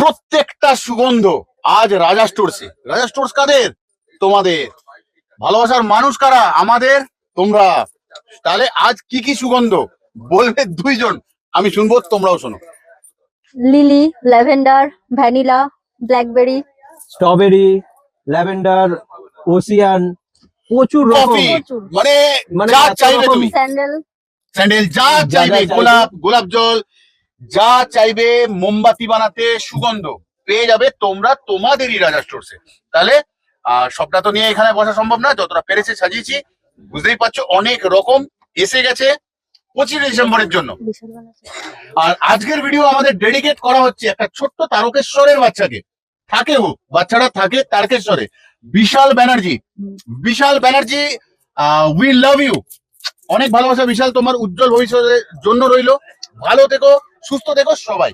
প্রত্যেকটা সুগন্ধ আজ রাজা স্টোরসে। রাজা স্টোরস কাদের? তোমাদের। ভালোবাসার মানুষ কারা? আমাদের, তোমরা। তাহলে আজ কি কি সুগন্ধ বলবে দুইজন, আমি শুনবো, তোমরাও শোনো। Lily, lavender, vanilla, blackberry, strawberry, lavender, ocean, প্রচুর রকম। কফি, প্রচুর। মানে মানে যা এত চাইবে রকম। তুমি, স্যান্ডেল, স্যান্ডেল, যা যা চাইবে, চাইবে। গোলাপ জল, যা চাইবে, মোমবাতি বানাতে সুগন্ধ পেয়ে যাবে তোমরা তোমাদেরই রাজা স্টোরসে। তাহলে সবটা তো নিয়ে এখানে বসা সম্ভব না, যতটা পেরেছে সাজিয়েছি। বুঝতেই পারছো অনেক রকম এসে গেছে 25 ডিসেম্বরের জন্য। বিশাল বানাচ্ছে। আর আজকের ভিডিও আমাদের ডেডিকেট করা হচ্ছে একটা ছোট্ট তারকেশ্বরের বাচ্চাকে। থাকেও, বাচ্চারা থাকে তারকেশ্বরে। বিশাল ব্যানার্জি, বিশাল ব্যানার্জি, উই লাভ ইউ। অনেক ভালোবাসা বিশাল, তোমার উজ্জ্বল ভবিষ্যতের জন্য রইলো। ভালো থেকো, সুস্থ থেকো সবাই।